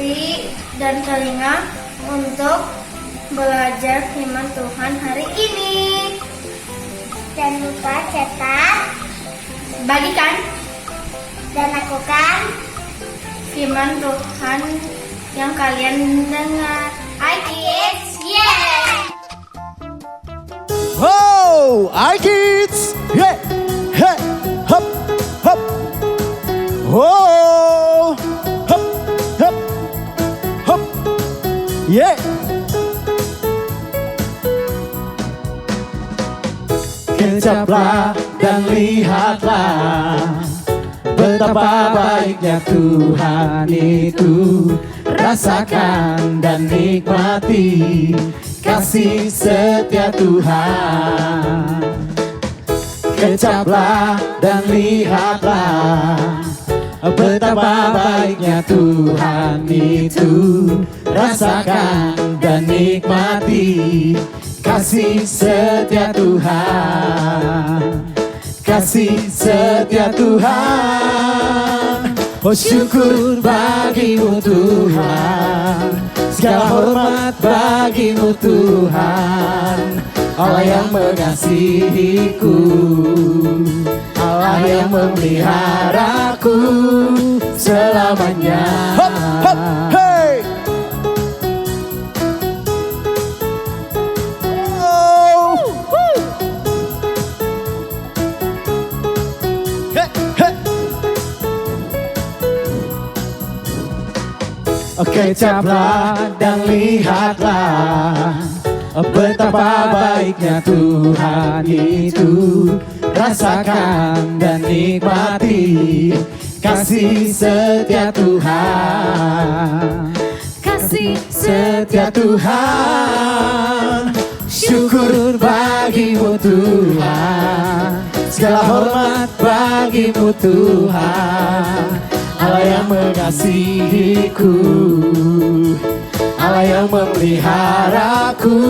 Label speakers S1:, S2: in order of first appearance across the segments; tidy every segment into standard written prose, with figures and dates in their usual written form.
S1: hati dan telinga untuk belajar firman Tuhan hari ini. Jangan lupa cetak, bagikan, dan lakukan firman Tuhan yang kalian dengar. iKids, yeah!
S2: Oh, iKids, yeah, hey, hop, hop. Oh, hop, hop, hop, yeah. Kecaplah dan lihatlah betapa baiknya Tuhan itu. Rasakan dan nikmati kasih setia Tuhan. Kecaplah dan lihatlah betapa baiknya Tuhan itu. Rasakan dan nikmati kasih setia Tuhan. Kasih setia Tuhan. Oh, syukur bagimu Tuhan, segala hormat bagimu Tuhan. Allah yang mengasihiku, Allah yang memeliharaku selamanya. Hop, hop, hey. Oh, hey, hey. Oke, caplah dan lihatlah betapa baiknya Tuhan itu. Rasakan dan nikmati kasih setia Tuhan. Kasih setia Tuhan. Syukur bagimu Tuhan, segala hormat bagimu Tuhan. Allah yang mengasihiku, Allah yang memeliharaku.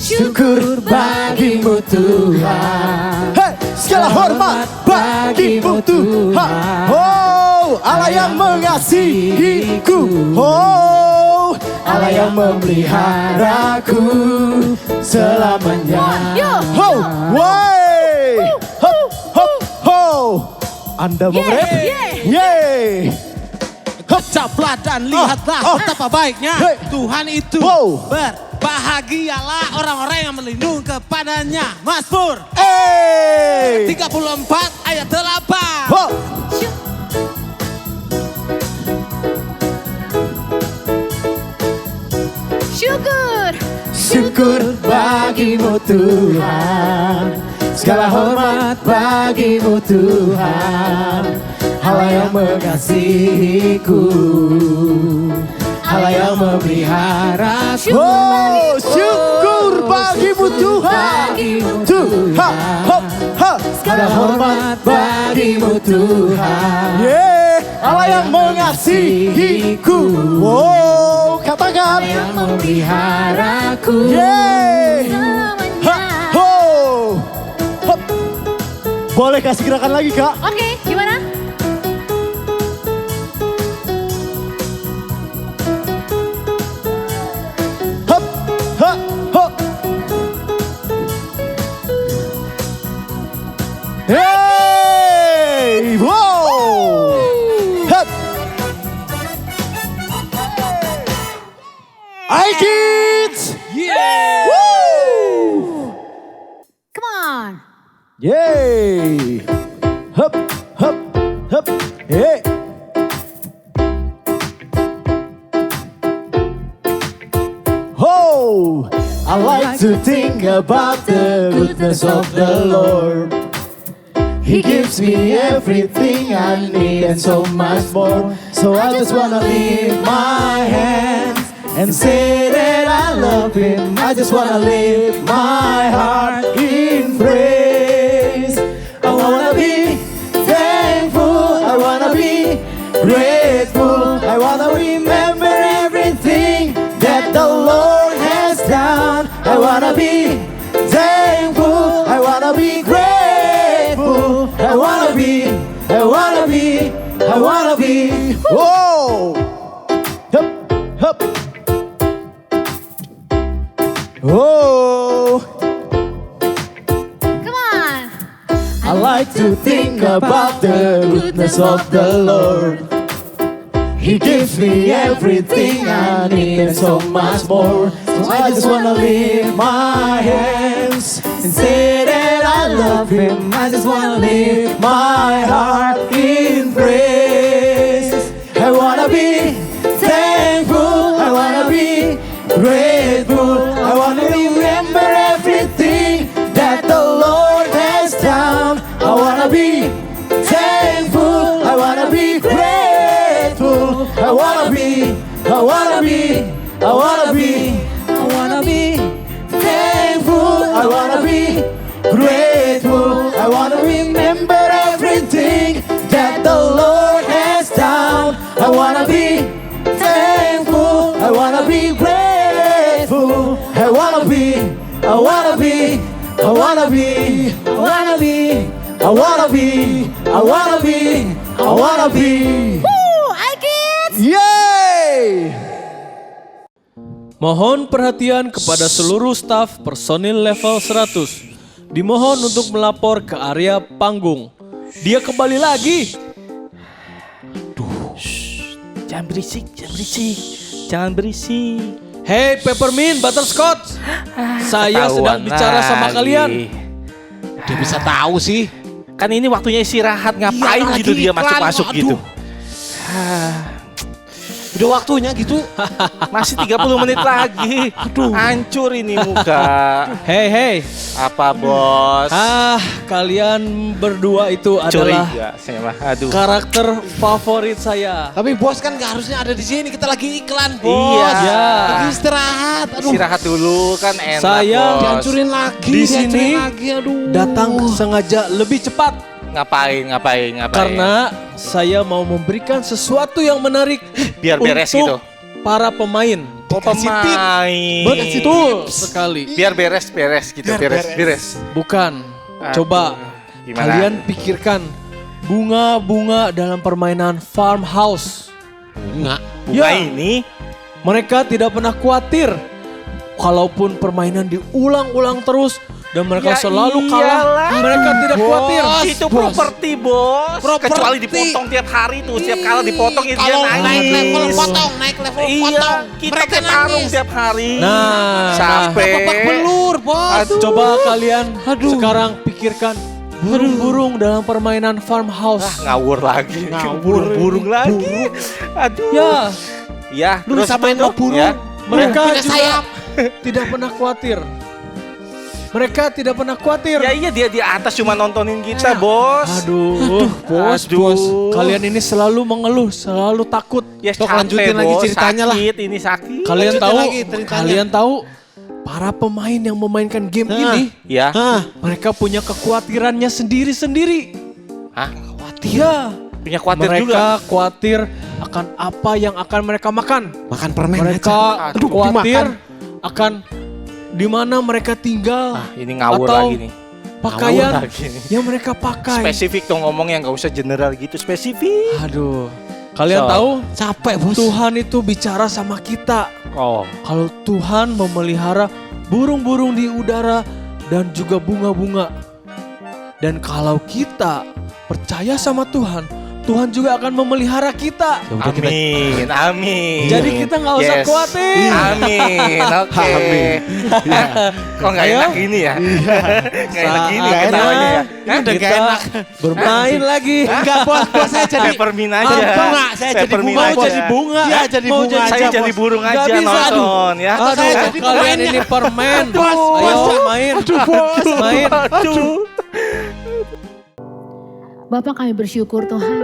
S2: Syukur bagimu Tuhan, hey, segala hormat bagimu Tuhan. Oh, Allah yang mengasihiku, oh, Allah yang memeliharaku selamanya. Oh, way, hop, hop, ho. Anda mau rap? Yeay.
S3: Kecaplah dan lihatlah betapa baiknya Tuhan itu. Berbahagialah orang-orang yang melindungi kepadanya. Mazmur 34 ayat 8.
S1: Syukur,
S2: syukur bagimu Tuhan, segala hormat bagimu Tuhan. Allah yang mengasihiku, Allah yang memeliharaku. Oh, syukur bagimu Tuhan, Tuhan, segala hormat bagimu Tuhan. Yeah, Allah yang mengasihiku. Oh, katakan. Allah yang memeliharaku. Yeah. Boleh kasih gerakan lagi, Kak?
S1: Oke, gimana?
S2: Hop, hop, hop. Hey, wow. Hop. iKids.
S3: Yeah.
S2: Woo.
S1: Come on.
S2: Yay! Hup, hup, hup, hey! Oh, I like to think about the goodness of the Lord. He gives me everything I need and so much more. So I just wanna lift my hands and say that I love Him. I just wanna lift my heart in praise. I wanna be thankful, I wanna be grateful, I wanna remember everything that the Lord has done. I wanna be thankful, I wanna be grateful, I wanna be, I wanna be, I wanna be. Whoa! about the goodness of the Lord. He gives me everything I need and so much more. So I just wanna lift my hands and say that I love Him. I just wanna lift my heart in praise. I wanna be thankful. I wanna be grateful. I wanna remember everything that the Lord has done. I wanna be thankful. I wanna be grateful. I wanna be thankful. I wanna be grateful. I wanna remember everything that the Lord has done. I wanna be thankful. I wanna be grateful. I wanna be. I wanna be. I wanna be. I wanna be. I wanna be. I wanna be. I wanna be. Yay!
S4: Mohon perhatian kepada seluruh staf personil level 100. Dimohon untuk melapor ke area panggung. Dia kembali lagi.
S5: Jangan berisik, jangan berisik, jangan berisik.
S4: Hey Peppermint Butterscotch, saya sedang bicara sama kalian.
S3: Dia bisa tahu sih.
S5: Kan ini waktunya istirahat, ngapain
S3: Iya,
S5: gitu
S3: lagi
S5: dia
S3: iklan,
S5: masuk-masuk
S3: aduh.
S5: gitu.
S3: Udah waktunya gitu.
S5: Masih 30 menit lagi. Aduh, hancur ini muka.
S4: Hey.
S5: Apa bos?
S4: Kalian berdua itu adalah
S5: Curiga saya mah. Aduh.
S4: karakter favorit saya.
S3: Tapi bos kan gak harusnya ada di sini. Kita lagi iklan, bos.
S5: Iya.
S4: Ya.
S3: Lagi istirahat. Aduh.
S5: Istirahat dulu kan enak
S4: Saya
S5: bos.
S3: Dihancurin lagi.
S4: Di sini
S3: Aduh.
S4: datang sengaja lebih cepat
S5: Ngapain?
S4: karena saya mau memberikan sesuatu yang menarik
S5: Biar beres
S4: untuk
S5: gitu.
S4: para pemain.
S5: Oh, pemain.
S4: Betul sekali.
S5: Biar beres gitu, beres.
S4: Bukan.
S5: Aduh,
S4: Coba
S5: gimana?
S4: kalian pikirkan bunga-bunga dalam permainan farmhouse.
S3: Bunga.
S5: Bunga
S4: Ya.
S5: ini
S4: Mereka tidak pernah khawatir kalaupun permainan diulang-ulang terus dan mereka
S5: Ya
S4: selalu kalah.
S5: iyalah.
S4: Mereka tidak khawatir.
S5: itu properti bos. Kecuali dipotong tiap hari tuh, setiap kali dipotong ya dia
S3: Kalau
S5: nangis.
S3: naik level potong, naik level
S5: Iya,
S3: potong.
S5: kita
S3: Mereka
S5: tarung
S3: nangis.
S5: tiap hari.
S4: Nah,
S5: Capek.
S3: Babak belur, bos.
S5: Aduh.
S4: coba kalian sekarang pikirkan burung-burung dalam permainan farmhouse.
S5: Ngawur lagi.
S3: Ngawur.
S5: Burung lagi. Aduh.
S4: Ya,
S5: Ya,
S3: Lu
S5: terus
S3: disamain
S5: apa
S3: lo
S5: itu?
S3: burung.
S5: Ya.
S4: mereka
S3: Punya
S4: juga
S3: sayap.
S4: tidak pernah khawatir. Mereka tidak pernah khawatir.
S5: Ya iya dia di atas cuma nontonin kita, bos.
S4: Aduh, bos. Kalian ini selalu mengeluh, selalu takut.
S5: Ya
S3: Sok,
S5: capek,
S3: lanjutin lagi
S5: bos.
S3: ceritanya lah.
S5: Sakit, ini sakit.
S4: Kalian
S3: Lanjutin
S4: tahu?
S3: lagi ceritanya.
S4: Kalian tahu? Para pemain yang memainkan game ini,
S5: Ya.
S3: Hah?
S4: mereka punya kekhawatirannya sendiri-sendiri.
S5: Hah?
S4: Ya,
S5: Punya khawatir
S4: mereka
S5: juga.
S4: khawatir akan apa yang akan mereka makan.
S3: Makan permen
S4: Mereka
S3: aja. Aduh,
S4: khawatir
S3: dimakan.
S4: akan di mana mereka tinggal.
S5: Ah, ini ngawur
S4: atau
S5: lagi nih.
S4: pakaian
S5: Ngawur lagi nih.
S4: yang mereka pakai.
S5: Spesifik dong ngomongnya, nggak usah general gitu, spesifik.
S4: Aduh, kalian
S5: So.
S4: tahu
S3: Capek, bos.
S4: Tuhan itu bicara sama kita.
S5: Oh,
S4: Kalau Tuhan memelihara burung-burung di udara dan juga bunga-bunga. Dan kalau kita percaya sama Tuhan, Tuhan juga akan memelihara kita.
S3: Ya udah, kita
S5: amin, amin.
S4: Jadi kita nggak usah
S5: Yes.
S4: khawatir.
S5: Amin, oke.
S3: Amin.
S5: Kok nggak
S4: Ayo.
S5: enak gini ya? Nggak enak gini
S3: Nggak
S5: ketawanya ya?
S3: Ini udah
S4: Kita
S3: gak enak.
S4: bermain lagi.
S3: Enggak, bos saya jadi
S5: Peppermint aja.
S3: bunga, saya jadi
S5: Peppermint
S3: bunga,
S5: aja.
S3: bos.
S4: Jadi bunga.
S3: Iya, jadi
S4: Mau
S3: bunga
S5: Saya
S3: aja,
S5: jadi
S3: bos.
S5: burung
S4: Nggak
S5: aja
S4: bisa,
S5: nonton ya.
S4: Aduh,
S3: saya jadi
S4: kalian
S3: pemainnya.
S4: ini permen.
S3: Bos,
S4: Ayo
S3: bos.
S4: main.
S3: Aduh, bos.
S4: Main.
S5: Aduh.
S1: Bapak, kami bersyukur Tuhan.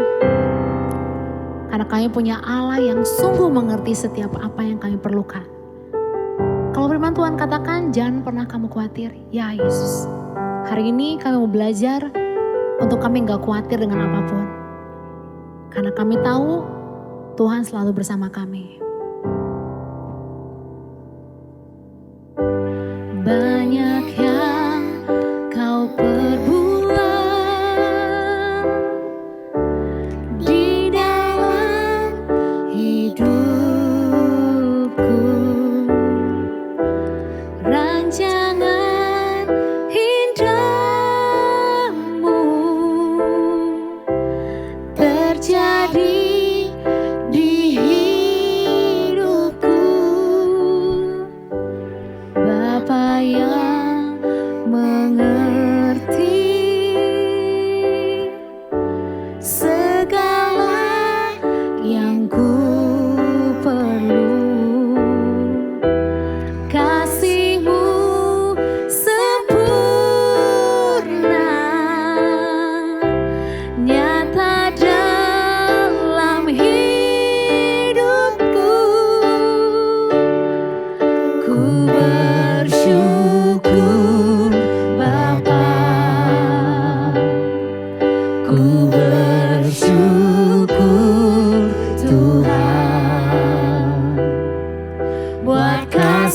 S1: Karena kami punya Allah yang sungguh mengerti setiap apa yang kami perlukan. Kalau firman Tuhan katakan, jangan pernah kamu khawatir. Ya Yesus, hari ini kami mau belajar untuk kami gak khawatir dengan apapun. Karena kami tahu Tuhan selalu bersama kami. Banyak yang kau perbuat di dalam hidupku, rancangan indahmu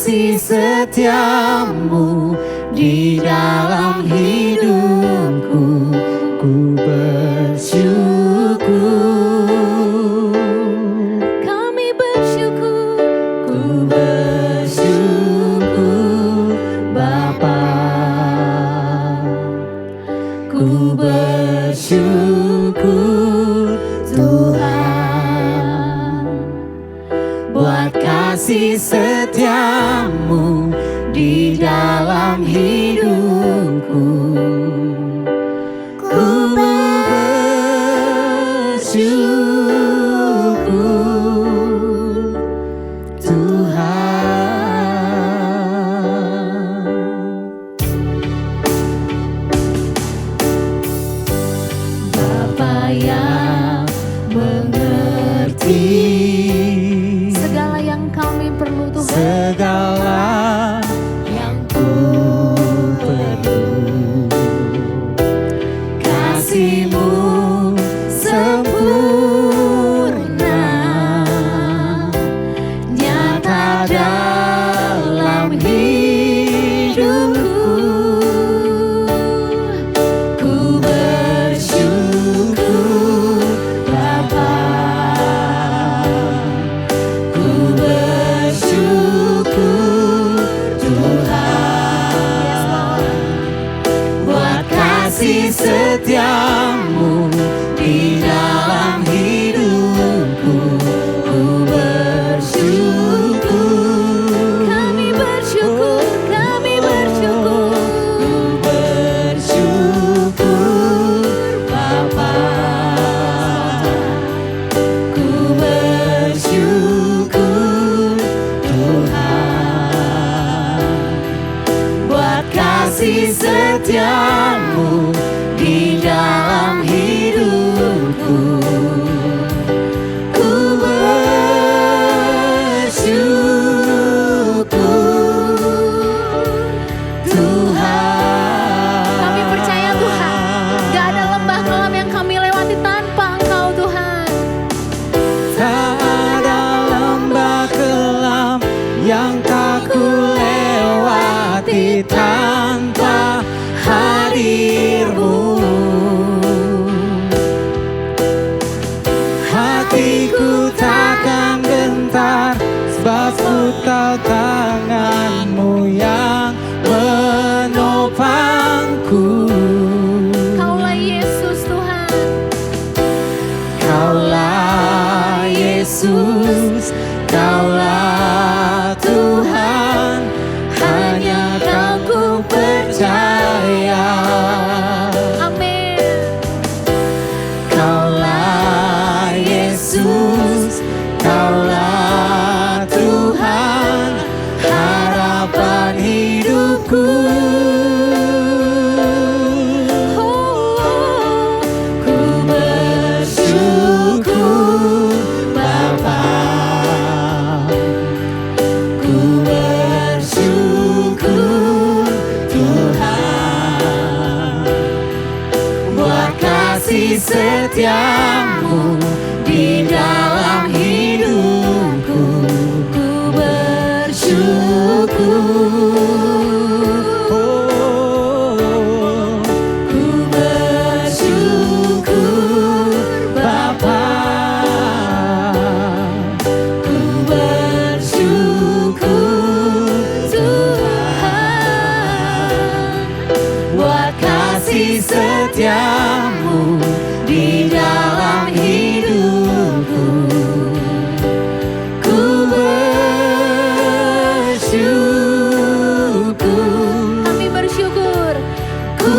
S2: kasih setiamu di dalam hidupku, ku bersyukur.
S1: Kami bersyukur.
S2: Ku bersyukur Bapa, ku bersyukur Tuhan, buat kasih setiamu di dalam hidupku. Ku bersyukur Tuhan. Bapa yang mengerti
S1: Segala yang kami perlu Tuhan.
S2: segala yang ku perlu, kasih-Mu sempurna nyata dalam hidupku. Ku bersyukur Bapa, ku bersyukur Tuhan, buat kasih setiamu di dalam hidupku. Ku bersyukur,
S1: Kami bersyukur. Kami bersyukur.
S2: ku bersyukur Bapa, ku bersyukur Tuhan, buat kasih setiamu di dalam hidupku. Ku bersyukur Tuhan.
S1: Kami percaya Tuhan, gak ada lembah kelam yang kami lewati tanpa Engkau Tuhan.
S2: Tak ada lembah kelam yang tak ku lewati tanpa hadir-Mu. Hatiku takkan gentar, sebab ku tahu tangan-Mu yang menopangku.
S1: Kaulah Yesus Tuhan.
S2: Kaulah Yesus, Kaulah Tuhan, hanya Kau ku percaya.
S1: Amin.
S2: Kaulah Yesus, Kaulah Tuhan, harapan hidupku. Ku bersyukur Bapa, ku bersyukur Tuhan, buat kasih setiamu di dalam hidupku. Ku bersyukur, ku bersyukur Bapa, ku bersyukur Tuhan, buat kasih setiamu di dalam hidupku. Ku bersyukur,
S1: Kami bersyukur.
S2: ku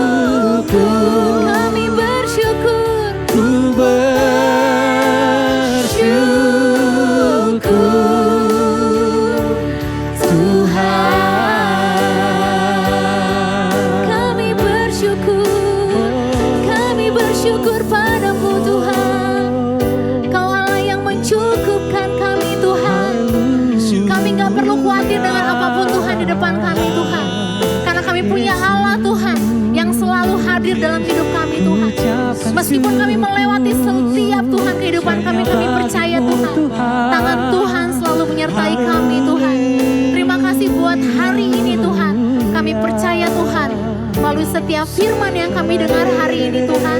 S2: bersyukur,
S1: Kami bersyukur.
S2: ku bersyukur Tuhan.
S1: Kami bersyukur. Kami bersyukur padamu Tuhan. Kau Allah yang mencukupkan kami Tuhan. Kami gak perlu khawatir dengan apapun Tuhan di depan kami Tuhan. Karena kami punya Allah Tuhan yang selalu hadir dalam hidup kami Tuhan. Meskipun kami melewati setiap Tuhan kehidupan kami percaya Tuhan. Tangan menyertai kami Tuhan. Terima kasih buat hari ini Tuhan. Kami percaya Tuhan, melalui setiap firman yang kami dengar hari ini Tuhan,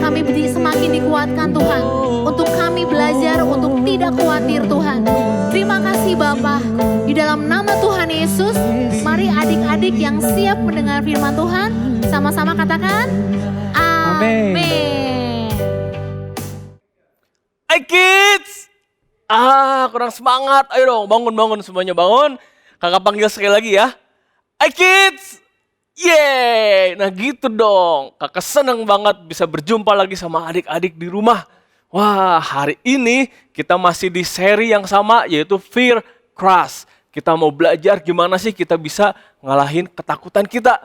S1: kami semakin dikuatkan Tuhan, untuk kami belajar untuk tidak khawatir Tuhan. Terima kasih Bapa. Di dalam nama Tuhan Yesus, mari adik-adik yang siap mendengar firman Tuhan, sama-sama katakan, Amin.
S4: Hai kids! Kurang semangat. Ayo dong, bangun semuanya bangun. Kakak panggil sekali lagi ya. Hai kids! Yeay! Nah gitu dong. Kakak senang banget bisa berjumpa lagi sama adik-adik di rumah. Wah, hari ini kita masih di seri yang sama, yaitu Fear Crush. Kita mau belajar gimana sih kita bisa ngalahin ketakutan kita.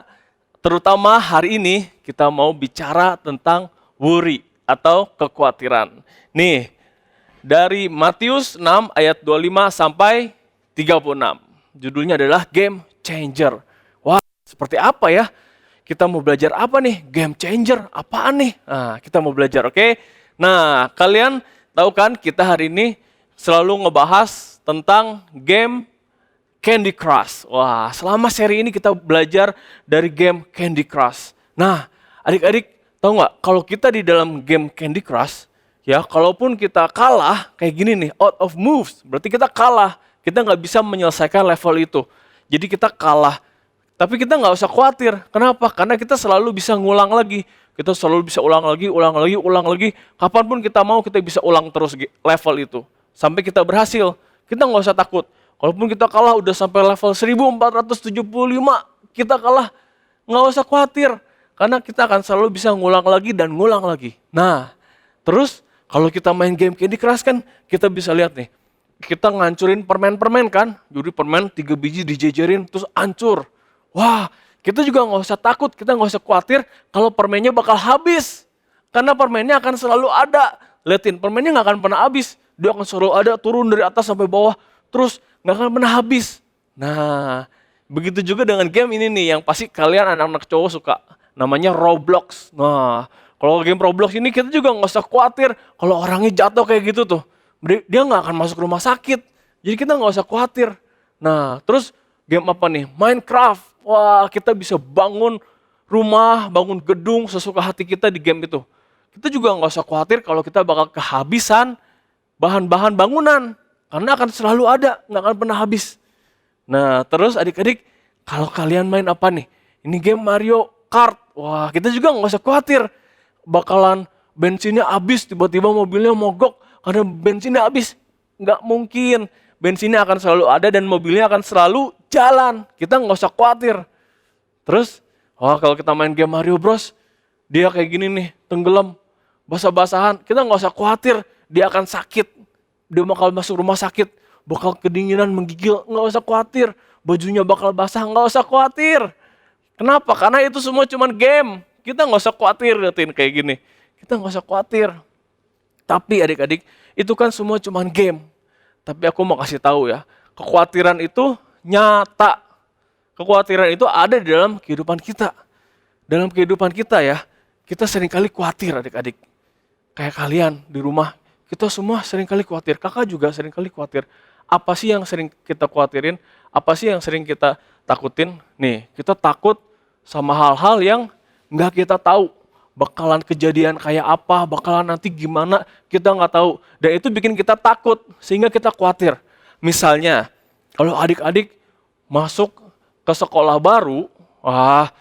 S4: Terutama hari ini kita mau bicara tentang worry atau kekhawatiran. Nih, dari Matius 6 ayat 25 sampai 36. Judulnya adalah Game Changer. Wah, seperti apa ya? Kita mau belajar apa nih? Game Changer, apaan nih? Nah, kita mau belajar, oke? Nah, kalian tahu kan kita hari ini selalu ngebahas tentang game Candy Crush. Wah, selama seri ini kita belajar dari game Candy Crush. Nah, adik-adik tahu nggak? Kalau kita di dalam game Candy Crush, ya, kalaupun kita kalah, kayak gini nih, out of moves, berarti kita kalah. Kita nggak bisa menyelesaikan level itu. Jadi kita kalah. Tapi kita nggak usah khawatir. Kenapa? Karena kita selalu bisa ngulang lagi. Kita selalu bisa ulang lagi. Kapanpun kita mau, kita bisa ulang terus level itu. Sampai kita berhasil. Kita nggak usah takut. Kalaupun kita kalah udah sampai level 1475, kita kalah. Nggak usah khawatir. Karena kita akan selalu bisa ngulang lagi dan ngulang lagi. Nah, terus kalau kita main game Candy Crush kan, kita bisa lihat nih. Kita ngancurin permen-permen kan. Jadi permen 3 biji dijejerin terus hancur. Wah, kita juga nggak usah takut, kita nggak usah khawatir kalau permennya bakal habis. Karena permennya akan selalu ada. Liatin, permennya nggak akan pernah habis. Dia akan selalu ada, turun dari atas sampai bawah. Terus nggak akan pernah habis. Nah, begitu juga dengan game ini nih yang pasti kalian anak-anak cowok suka. Namanya Roblox. Nah, kalau game Roblox ini kita juga nggak usah khawatir kalau orangnya jatuh kayak gitu tuh. Dia nggak akan masuk rumah sakit. Jadi kita nggak usah khawatir. Nah, terus game apa nih? Minecraft. Wah, kita bisa bangun rumah, bangun gedung sesuka hati kita di game itu. Kita juga nggak usah khawatir kalau kita bakal kehabisan bahan-bahan bangunan. Karena akan selalu ada, nggak akan pernah habis. Nah, terus adik-adik, kalau kalian main apa nih? Ini game Mario Kart. Wah, kita juga nggak usah khawatir. Bakalan bensinnya habis, tiba-tiba mobilnya mogok karena bensinnya habis. Nggak mungkin. Bensinnya akan selalu ada dan mobilnya akan selalu jalan. Kita nggak usah khawatir. Terus, kalau kita main game Mario Bros, dia kayak gini nih, tenggelam, basah-basahan. Kita nggak usah khawatir, dia akan sakit. Dia bakal masuk rumah sakit, bakal kedinginan, menggigil. Nggak usah khawatir. Bajunya bakal basah, nggak usah khawatir. Kenapa? Karena itu semua cuma game. Kita nggak usah khawatir liatin kayak gini. Kita nggak usah khawatir. Tapi adik-adik, itu kan semua cuma game. Tapi aku mau kasih tahu ya, kekhawatiran itu nyata. Kekhawatiran itu ada di dalam kehidupan kita. Dalam kehidupan kita ya, kita seringkali khawatir adik-adik. Kayak kalian di rumah, kita semua seringkali khawatir. Kakak juga seringkali khawatir. Apa sih yang sering kita khawatirin? Apa sih yang sering kita takutin? Nih, kita takut sama hal-hal yang nggak kita tahu. Bakalan kejadian kayak apa, bakalan nanti gimana, kita nggak tahu. Dan itu bikin kita takut, sehingga kita khawatir. Misalnya, kalau adik-adik masuk ke sekolah baru,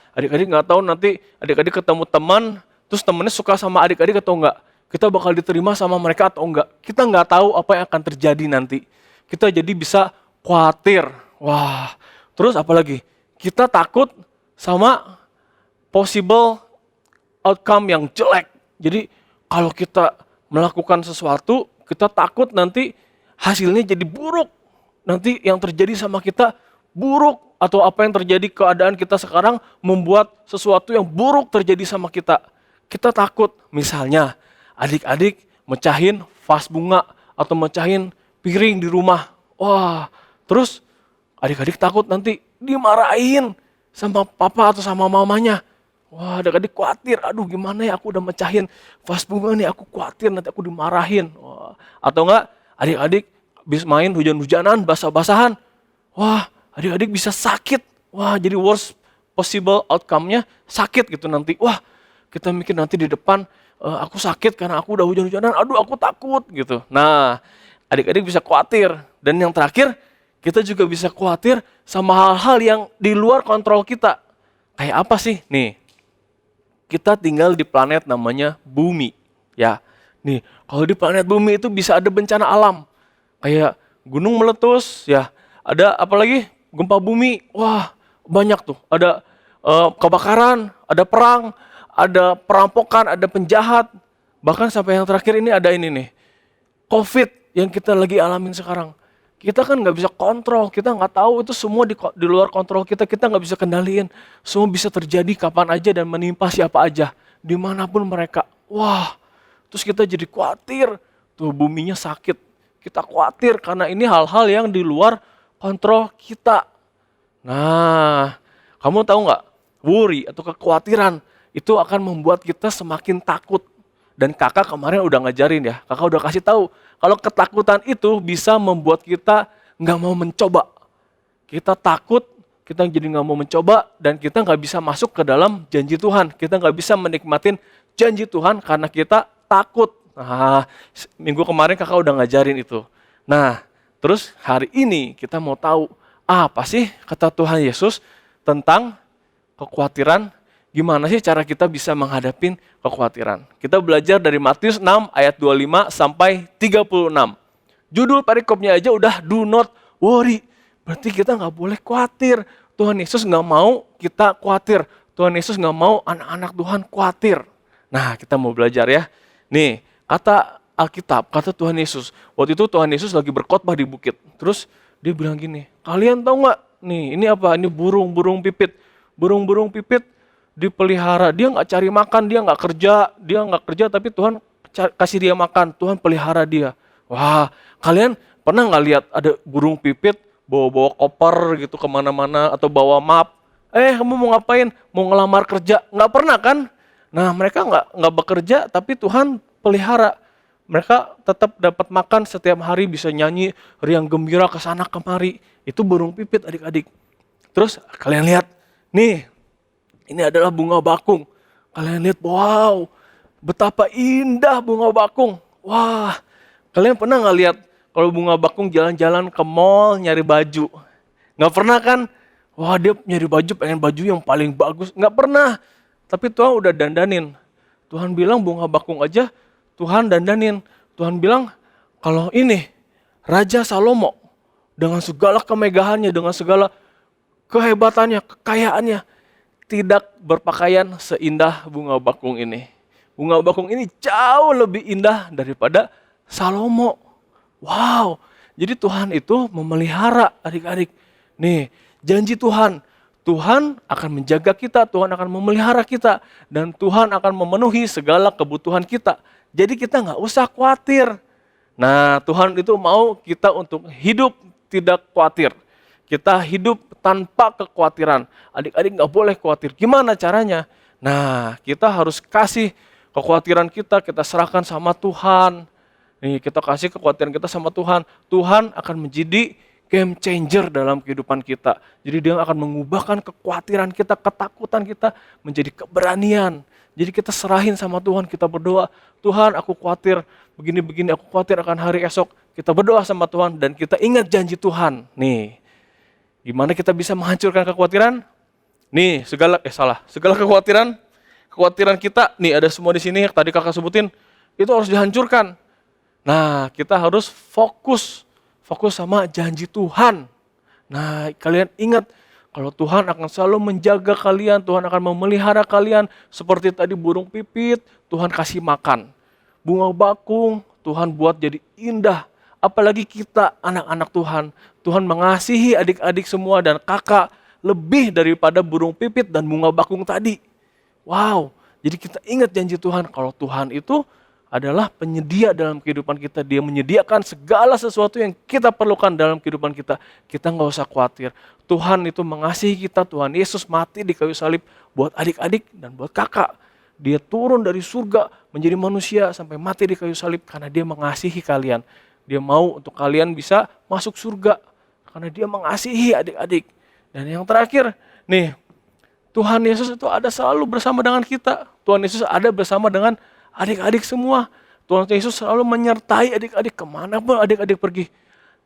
S4: adik-adik nggak tahu nanti adik-adik ketemu teman, terus temennya suka sama adik-adik atau enggak. Kita bakal diterima sama mereka atau enggak. Kita nggak tahu apa yang akan terjadi nanti. Kita jadi bisa khawatir. Wah, terus apa lagi? Kita takut sama possible outcome yang jelek. Jadi kalau kita melakukan sesuatu, kita takut nanti hasilnya jadi buruk. Nanti yang terjadi sama kita buruk. Atau apa yang terjadi keadaan kita sekarang membuat sesuatu yang buruk terjadi sama kita. Kita takut. Misalnya adik-adik mecahin vas bunga atau mecahin piring di rumah. Wah, terus adik-adik takut nanti dimarahin sama papa atau sama mamanya. Wah, adik-adik khawatir, aduh gimana ya aku udah mecahin vas bunga nih, aku khawatir nanti aku dimarahin. Wah. Atau enggak, adik-adik habis main hujan-hujanan, basah-basahan. Wah, adik-adik bisa sakit. Wah, jadi worst possible outcome-nya sakit gitu nanti. Wah, kita mikir nanti di depan aku sakit karena aku udah hujan-hujanan. Aduh, aku takut gitu. Nah, adik-adik bisa khawatir. Dan yang terakhir, kita juga bisa khawatir sama hal-hal yang di luar kontrol kita. Kayak apa sih? Nih, kita tinggal di planet namanya bumi. Ya, nih, kalau di planet bumi itu bisa ada bencana alam. Kayak gunung meletus, ya. Ada apalagi gempa bumi. Wah, banyak tuh. Ada kebakaran, ada perang, ada perampokan, ada penjahat. Bahkan sampai yang terakhir ini ada ini nih. COVID yang kita lagi alamin sekarang. Kita kan nggak bisa kontrol, kita nggak tahu itu semua di luar kontrol kita nggak bisa kendaliin. Semua bisa terjadi kapan aja dan menimpa siapa aja, dimanapun mereka. Wah, terus kita jadi khawatir, tuh buminya sakit. Kita khawatir karena ini hal-hal yang di luar kontrol kita. Nah, kamu tahu nggak, worry atau kekhawatiran itu akan membuat kita semakin takut. Dan kakak kemarin udah ngajarin ya, kakak udah kasih tahu kalau ketakutan itu bisa membuat kita nggak mau mencoba. Kita takut, kita jadi nggak mau mencoba, dan kita nggak bisa masuk ke dalam janji Tuhan. Kita nggak bisa menikmatin janji Tuhan karena kita takut. Nah, minggu kemarin kakak udah ngajarin itu. Nah, terus hari ini kita mau tahu apa sih kata Tuhan Yesus tentang kekhawatiran. Gimana sih cara kita bisa menghadapi kekhawatiran? Kita belajar dari Matius 6 ayat 25 sampai 36. Judul perikopnya aja udah do not worry. Berarti kita nggak boleh khawatir. Tuhan Yesus nggak mau kita khawatir. Tuhan Yesus nggak mau anak-anak Tuhan khawatir. Nah, kita mau belajar ya. Nih, kata Alkitab, kata Tuhan Yesus. Waktu itu Tuhan Yesus lagi berkhotbah di bukit. Terus dia bilang gini, kalian tahu nggak? Nih, ini apa? Ini burung-burung pipit. Burung-burung pipit dipelihara, dia nggak cari makan, dia nggak kerja, tapi Tuhan kasih dia makan, Tuhan pelihara dia. Wah, kalian pernah nggak lihat ada burung pipit bawa-bawa koper gitu kemana-mana atau bawa map? Kamu mau ngapain? Mau ngelamar kerja? Nggak pernah kan? Nah, mereka nggak bekerja, tapi Tuhan pelihara. Mereka tetap dapat makan setiap hari, bisa nyanyi riang gembira ke sana kemari. Itu burung pipit adik-adik. Terus kalian lihat, nih. Ini adalah bunga bakung. Kalian lihat, wow, betapa indah bunga bakung. Wah, kalian pernah nggak lihat kalau bunga bakung jalan-jalan ke mall nyari baju? Nggak pernah kan? Wah, dia nyari baju, pengen baju yang paling bagus. Nggak pernah. Tapi Tuhan udah dandanin. Tuhan bilang bunga bakung aja, Tuhan dandanin. Tuhan bilang, kalau ini Raja Salomo dengan segala kemegahannya, dengan segala kehebatannya, kekayaannya, tidak berpakaian seindah bunga bakung ini. Bunga bakung ini jauh lebih indah daripada Salomo. Wow, jadi Tuhan itu memelihara adik-adik. Nih, janji Tuhan. Tuhan akan menjaga kita, Tuhan akan memelihara kita. Dan Tuhan akan memenuhi segala kebutuhan kita. Jadi kita nggak usah khawatir. Nah, Tuhan itu mau kita untuk hidup tidak khawatir. Kita hidup tanpa kekhawatiran. Adik-adik nggak boleh khawatir. Gimana caranya? Nah, kita harus kasih kekhawatiran kita serahkan sama Tuhan. Nih, kita kasih kekhawatiran kita sama Tuhan. Tuhan akan menjadi game changer dalam kehidupan kita. Jadi dia akan mengubahkan kekhawatiran kita, ketakutan kita menjadi keberanian. Jadi kita serahin sama Tuhan, kita berdoa, Tuhan aku khawatir, begini-begini, aku khawatir akan hari esok. Kita berdoa sama Tuhan dan kita ingat janji Tuhan. Nih, gimana kita bisa menghancurkan kekhawatiran? Nih, segala kekhawatiran kita, nih ada semua di sini yang tadi kakak sebutin, itu harus dihancurkan. Nah, kita harus fokus sama janji Tuhan. Nah, kalian ingat, kalau Tuhan akan selalu menjaga kalian, Tuhan akan memelihara kalian, seperti tadi burung pipit, Tuhan kasih makan. Bunga bakung, Tuhan buat jadi indah. Apalagi kita anak-anak Tuhan. Tuhan mengasihi adik-adik semua dan kakak lebih daripada burung pipit dan bunga bakung tadi. Wow, jadi kita ingat janji Tuhan. Kalau Tuhan itu adalah penyedia dalam kehidupan kita. Dia menyediakan segala sesuatu yang kita perlukan dalam kehidupan kita. Kita nggak usah khawatir. Tuhan itu mengasihi kita. Tuhan Yesus mati di kayu salib buat adik-adik dan buat kakak. Dia turun dari surga menjadi manusia sampai mati di kayu salib karena dia mengasihi kalian. Dia mau untuk kalian bisa masuk surga. Karena dia mengasihi adik-adik. Dan yang terakhir, nih, Tuhan Yesus itu ada selalu bersama dengan kita. Tuhan Yesus ada bersama dengan adik-adik semua. Tuhan Yesus selalu menyertai adik-adik kemanapun adik-adik pergi.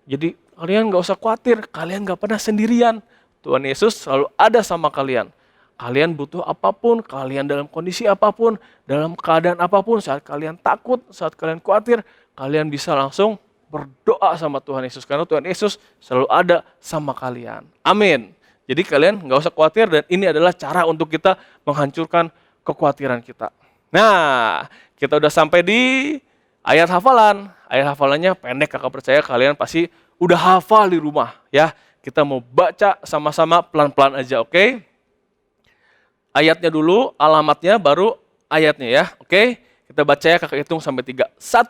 S4: Jadi kalian gak usah khawatir, kalian gak pernah sendirian. Tuhan Yesus selalu ada sama kalian. Kalian butuh apapun, kalian dalam kondisi apapun, dalam keadaan apapun, saat kalian takut, saat kalian khawatir, kalian bisa langsung berdoa sama Tuhan Yesus. Karena Tuhan Yesus selalu ada sama kalian. Amin. Jadi kalian gak usah khawatir dan ini adalah cara untuk kita menghancurkan kekhawatiran kita. Nah, kita udah sampai di ayat hafalan. Ayat hafalannya pendek, kakak percaya kalian pasti udah hafal di rumah ya. Kita mau baca sama-sama pelan-pelan aja, oke? Ayatnya dulu, alamatnya, baru ayatnya ya. Oke, kita baca ya, kakak hitung sampai 3. 1,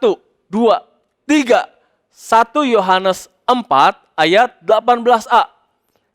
S4: 2, 3. 1 Yohanes 4 ayat 18a.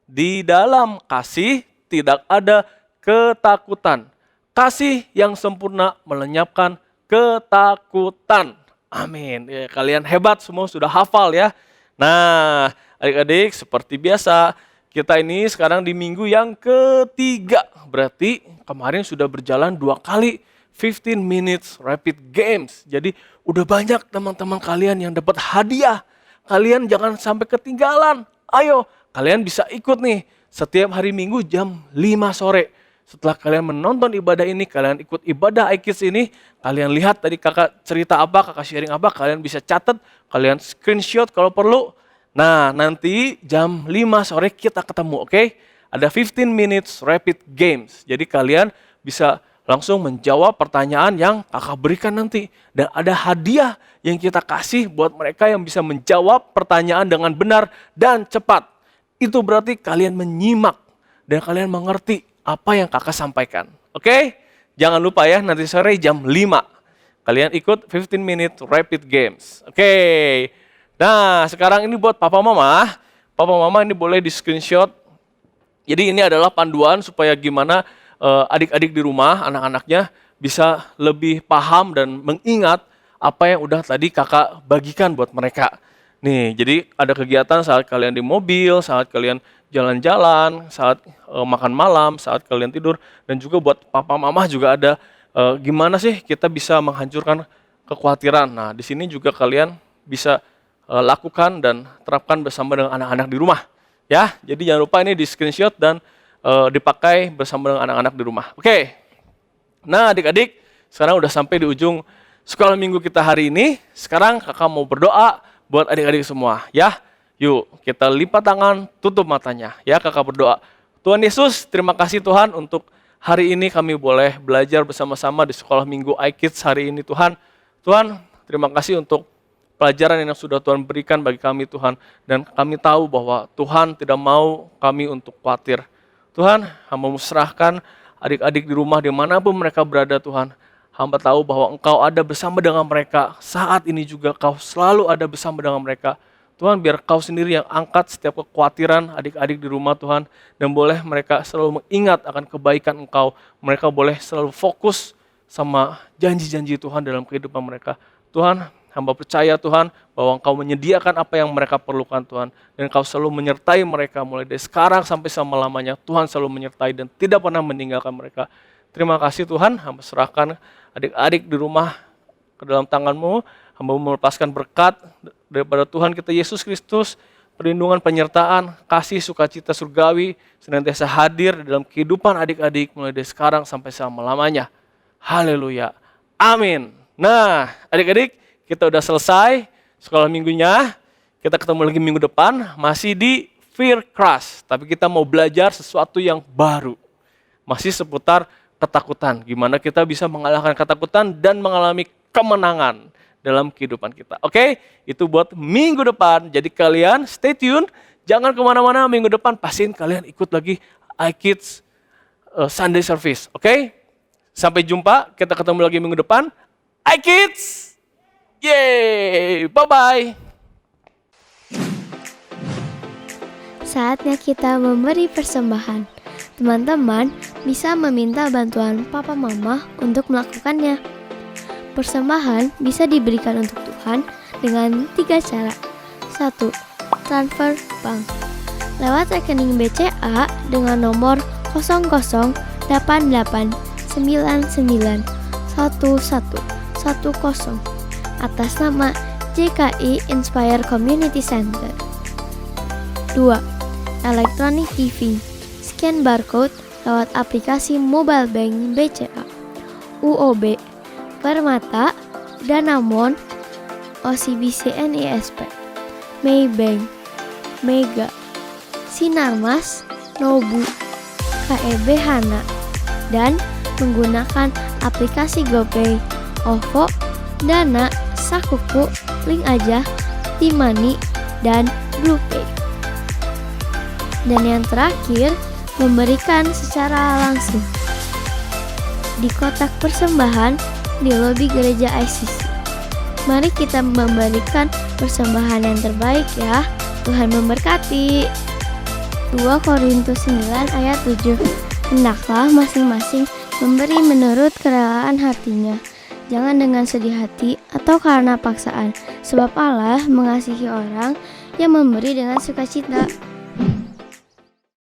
S4: Di dalam kasih tidak ada ketakutan. Kasih yang sempurna melenyapkan ketakutan. Amin. Ya, kalian hebat semua sudah hafal ya. Nah, adik-adik seperti biasa, kita ini sekarang di minggu yang ketiga. Berarti kemarin sudah berjalan 2 kali 15 minutes rapid games. Jadi udah banyak teman-teman kalian yang dapat hadiah. Kalian jangan sampai ketinggalan. Ayo, kalian bisa ikut nih setiap hari Minggu jam 5 sore. Setelah kalian menonton ibadah ini, kalian ikut ibadah iKids ini, kalian lihat tadi kakak cerita apa, kakak sharing apa, kalian bisa catat, kalian screenshot kalau perlu. Nah, nanti jam 5 sore kita ketemu, oke? Ada 15 minutes rapid games. Jadi kalian bisa langsung menjawab pertanyaan yang kakak berikan nanti. Dan ada hadiah yang kita kasih buat mereka yang bisa menjawab pertanyaan dengan benar dan cepat. Itu berarti kalian menyimak dan kalian mengerti apa yang kakak sampaikan. Oke? Jangan lupa ya, nanti sore jam 5. Kalian ikut 15 minute rapid games. Oke. Nah, sekarang ini buat papa mama. Papa mama ini boleh di screenshot. Jadi ini adalah panduan supaya gimana adik-adik di rumah, anak-anaknya bisa lebih paham dan mengingat apa yang udah tadi kakak bagikan buat mereka. Nih, jadi ada kegiatan saat kalian di mobil, saat kalian jalan-jalan, saat makan malam, saat kalian tidur, dan juga buat papa mama juga ada gimana sih kita bisa menghancurkan kekhawatiran. Nah, di sini juga kalian bisa lakukan dan terapkan bersama dengan anak-anak di rumah. Ya, jadi jangan lupa ini di screenshot dan dipakai bersama dengan anak-anak di rumah. Oke. Nah, adik-adik, sekarang udah sampai di ujung sekolah minggu kita hari ini. Sekarang kakak mau berdoa buat adik-adik semua, ya. Yuk, kita lipat tangan, tutup matanya. Ya, kakak berdoa. Tuhan Yesus, terima kasih Tuhan untuk hari ini kami boleh belajar bersama-sama di sekolah minggu iKids hari ini Tuhan. Tuhan, terima kasih untuk pelajaran yang sudah Tuhan berikan bagi kami Tuhan. Dan kami tahu bahwa Tuhan tidak mau kami untuk khawatir. Tuhan, hamba serahkan adik-adik di rumah dimanapun mereka berada Tuhan. Hamba tahu bahwa Engkau ada bersama dengan mereka. Saat ini juga Kau selalu ada bersama dengan mereka. Tuhan, biar Kau sendiri yang angkat setiap kekhawatiran adik-adik di rumah Tuhan. Dan boleh mereka selalu mengingat akan kebaikan Engkau. Mereka boleh selalu fokus sama janji-janji Tuhan dalam kehidupan mereka. Tuhan, hamba percaya Tuhan bahwa Engkau menyediakan apa yang mereka perlukan Tuhan. Dan Engkau selalu menyertai mereka mulai dari sekarang sampai selama-lamanya. Tuhan selalu menyertai dan tidak pernah meninggalkan mereka. Terima kasih Tuhan, hamba serahkan adik-adik di rumah ke dalam tangan-Mu. Hamba melepaskan berkat daripada Tuhan kita Yesus Kristus, perlindungan, penyertaan, kasih, sukacita surgawi, senantiasa hadir di dalam kehidupan adik-adik mulai dari sekarang sampai selama-lamanya. Haleluya. Amin. Nah, adik-adik, kita udah selesai sekolah minggunya. Kita ketemu lagi minggu depan, masih di Fear Crush. Tapi kita mau belajar sesuatu yang baru. Masih seputar ketakutan. Gimana kita bisa mengalahkan ketakutan dan mengalami kemenangan dalam kehidupan kita. Oke, itu buat minggu depan. Jadi kalian stay tune, jangan kemana-mana minggu depan. Pastiin kalian ikut lagi iKids Sunday Service. Oke, sampai jumpa. Kita ketemu lagi minggu depan. iKids, yeay, bye-bye.
S6: Saatnya kita memberi persembahan. Teman-teman bisa meminta bantuan papa mama untuk melakukannya. Persembahan bisa diberikan untuk Tuhan dengan 3 cara. 1. Transfer bank lewat rekening BCA dengan nomor 0088991110 atas nama JKI Inspire Community Center. 2. Electronic giving scan barcode lewat aplikasi mobile bank BCA, UOB, Permata, Danamon, OCBC NISP, Maybank, Mega, Sinarmas, Nobu, KEB Hana, dan menggunakan aplikasi GoPay, OVO, Dana, Sakuku, Link Aja, Timani, dan BluePay. Dan yang terakhir, memberikan secara langsung di kotak persembahan di lobi gereja ICC. Mari kita memberikan persembahan yang terbaik ya. Tuhan memberkati. 2 Korintus 9 ayat 7. Hendaklah masing-masing memberi menurut kerelaan hatinya, jangan dengan sedih hati atau karena paksaan, sebab Allah mengasihi orang yang memberi dengan sukacita.